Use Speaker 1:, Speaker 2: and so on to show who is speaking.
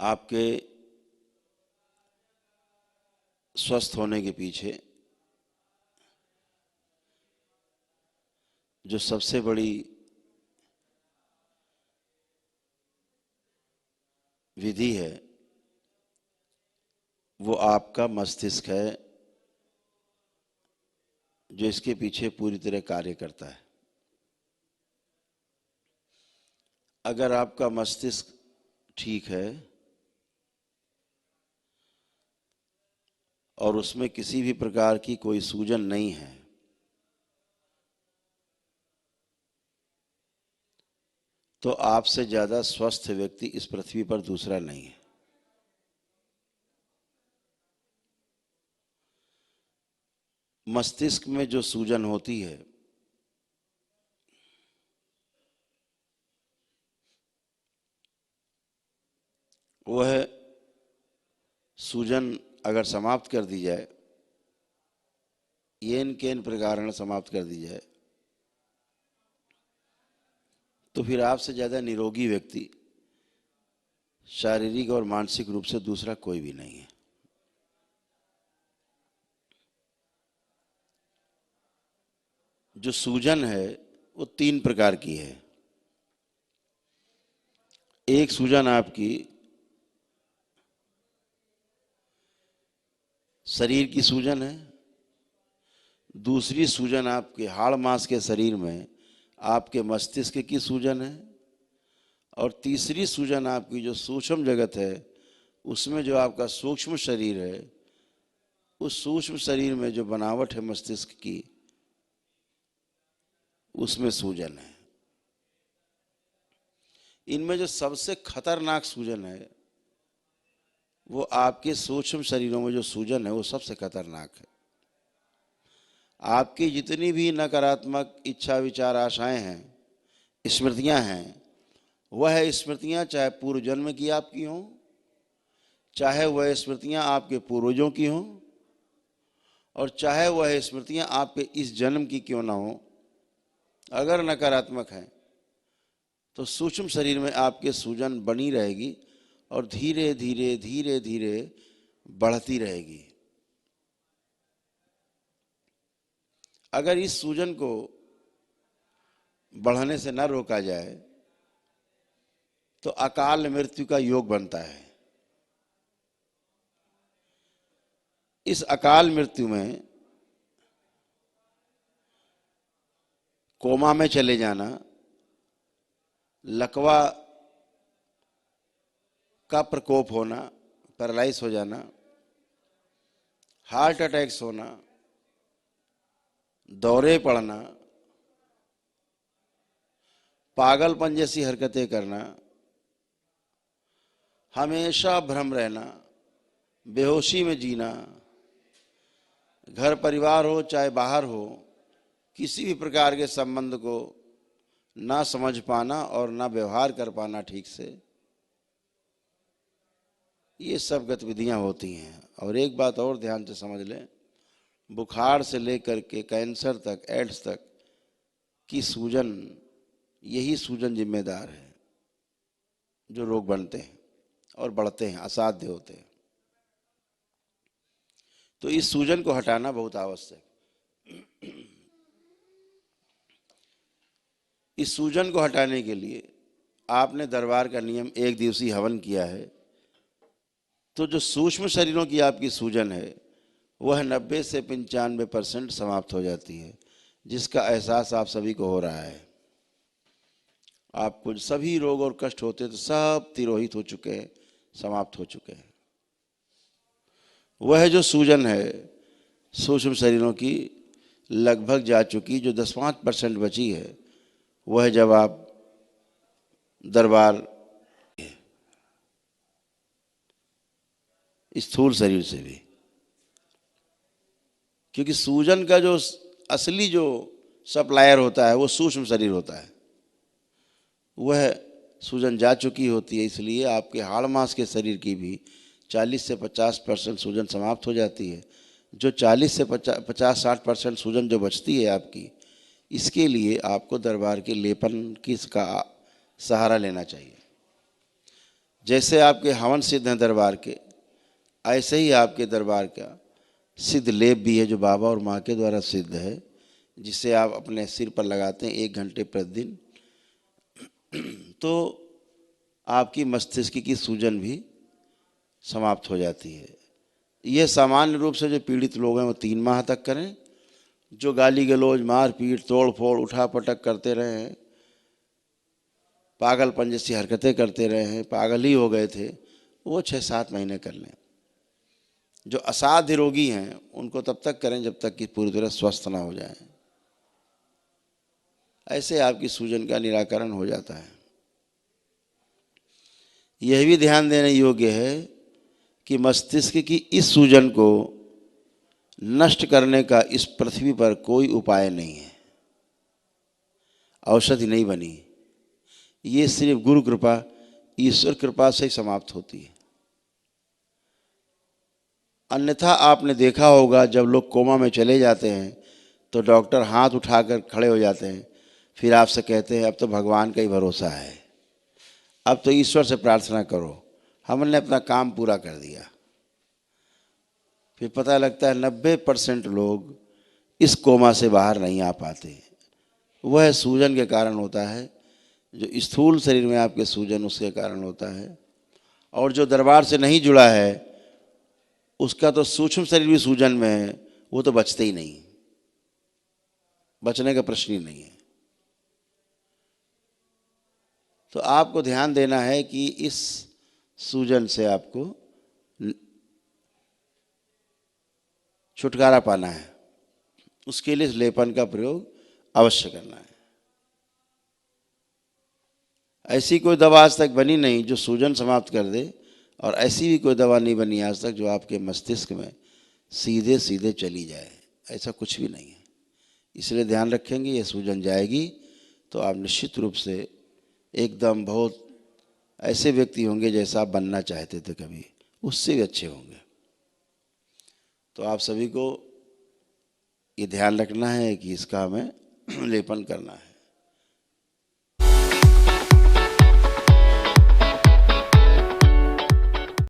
Speaker 1: आपके स्वस्थ होने के पीछे जो सबसे बड़ी विधि है वो आपका मस्तिष्क है, जो इसके पीछे पूरी तरह कार्य करता है। अगर आपका मस्तिष्क ठीक है और उसमें किसी भी प्रकार की कोई सूजन नहीं है, तो आपसे ज्यादा स्वस्थ व्यक्ति इस पृथ्वी पर दूसरा नहीं है। मस्तिष्क में जो सूजन होती है वह सूजन अगर समाप्त कर दी जाए, येन केन प्रकारण समाप्त कर दी जाए, तो फिर आपसे ज्यादा निरोगी व्यक्ति शारीरिक और मानसिक रूप से दूसरा कोई भी नहीं है। जो सूजन है वो 3 प्रकार की है। एक सूजन आपकी शरीर की सूजन है, दूसरी सूजन आपके हाड़ मांस के शरीर में आपके मस्तिष्क की सूजन है, और तीसरी सूजन आपकी जो सूक्ष्म जगत है उसमें जो आपका सूक्ष्म शरीर है, उस सूक्ष्म शरीर में जो बनावट है मस्तिष्क की, उसमें सूजन है। इनमें जो सबसे खतरनाक सूजन है वो आपके सूक्ष्म शरीरों में जो सूजन है वो सबसे खतरनाक है। आपकी जितनी भी नकारात्मक इच्छा विचार आशाएं हैं, स्मृतियां हैं, वह स्मृतियां चाहे पूर्व जन्म की आपकी हों, चाहे वह स्मृतियां आपके पूर्वजों की हों, और चाहे वह स्मृतियां आपके इस जन्म की क्यों ना हो, अगर नकारात्मक है तो सूक्ष्म शरीर में आपके सूजन बनी रहेगी और धीरे धीरे धीरे धीरे बढ़ती रहेगी। अगर इस सूजन को बढ़ने से न रोका जाए तो अकाल मृत्यु का योग बनता है। इस अकाल मृत्यु में कोमा में चले जाना, लकवा का प्रकोप होना, पैरालाइज हो जाना, हार्ट अटैक्स होना, दौरे पड़ना, पागलपन जैसी हरकतें करना, हमेशा भ्रम रहना, बेहोशी में जीना, घर परिवार हो चाहे बाहर हो, किसी भी प्रकार के संबंध को ना समझ पाना और ना व्यवहार कर पाना ठीक से, ये सब गतिविधियां होती हैं। और एक बात और ध्यान से समझ लें, बुखार से लेकर के कैंसर तक, एड्स तक की सूजन, यही सूजन जिम्मेदार है जो रोग बनते हैं और बढ़ते हैं, असाध्य होते हैं। तो इस सूजन को हटाना बहुत आवश्यक। इस सूजन को हटाने के लिए आपने दरबार का नियम 1 दिवसीय हवन किया है, तो जो सूक्ष्म शरीरों की आपकी सूजन है वह 90 से 95% समाप्त हो जाती है, जिसका एहसास आप सभी को हो रहा है। आपको सभी रोग और कष्ट होते तो सब तिरोहित हो चुके हैं, समाप्त हो चुके हैं। वह जो सूजन है सूक्ष्म शरीरों की लगभग जा चुकी, जो 10-5% बची है, वह जब आप दरबार स्थूल शरीर से भी, क्योंकि सूजन का जो असली जो सप्लायर होता है वो सूक्ष्म शरीर होता है, वह सूजन जा चुकी होती है। इसलिए आपके हाड़ मांस के शरीर की भी 40 से 50% सूजन समाप्त हो जाती है। जो 40 से 50-60% सूजन जो बचती है आपकी, इसके लिए आपको दरबार के लेपन का सहारा लेना चाहिए। जैसे आपके हवन सिद्ध हैं दरबार के, ऐसे ही आपके दरबार का सिद्ध लेप भी है जो बाबा और माँ के द्वारा सिद्ध है, जिसे आप अपने सिर पर लगाते हैं 1 घंटे प्रतिदिन, तो आपकी मस्तिष्क की सूजन भी समाप्त हो जाती है। यह सामान्य रूप से जो पीड़ित लोग हैं वो 3 माह तक करें। जो गाली गलौज, मारपीट, तोड़ फोड़, उठा पटक करते रहे हैं, पागलपन जैसी हरकतें करते रहे हैं, पागल ही हो गए थे, वो 6-7 महीने कर लें। जो असाध्य रोगी हैं उनको तब तक करें जब तक कि पूरी तरह स्वस्थ ना हो जाए। ऐसे आपकी सूजन का निराकरण हो जाता है। यह भी ध्यान देने योग्य है कि मस्तिष्क की इस सूजन को नष्ट करने का इस पृथ्वी पर कोई उपाय नहीं है, औषधि नहीं बनी। ये सिर्फ गुरु कृपा, ईश्वर कृपा से ही समाप्त होती है। अन्यथा आपने देखा होगा जब लोग कोमा में चले जाते हैं तो डॉक्टर हाथ उठाकर खड़े हो जाते हैं, फिर आपसे कहते हैं अब तो भगवान का ही भरोसा है, अब तो ईश्वर से प्रार्थना करो, हमने अपना काम पूरा कर दिया। फिर पता लगता है 90% लोग इस कोमा से बाहर नहीं आ पाते। वह सूजन के कारण होता है, जो स्थूल शरीर में आपके सूजन उसके कारण होता है। और जो दरबार से नहीं जुड़ा है उसका तो सूक्ष्म शरीर भी सूजन में है, वो तो बचते ही नहीं, बचने का प्रश्न ही नहीं है। तो आपको ध्यान देना है कि इस सूजन से आपको छुटकारा पाना है, उसके लिए इस लेपन का प्रयोग अवश्य करना है। ऐसी कोई दवा आज तक बनी नहीं जो सूजन समाप्त कर दे, और ऐसी भी कोई दवा नहीं बनी आज तक जो आपके मस्तिष्क में सीधे सीधे चली जाए, ऐसा कुछ भी नहीं है। इसलिए ध्यान रखेंगे, ये सूजन जाएगी तो आप निश्चित रूप से एकदम बहुत ऐसे व्यक्ति होंगे जैसा आप बनना चाहते थे कभी, उससे भी अच्छे होंगे। तो आप सभी को ये ध्यान रखना है कि इसका हमें लेपन करना है।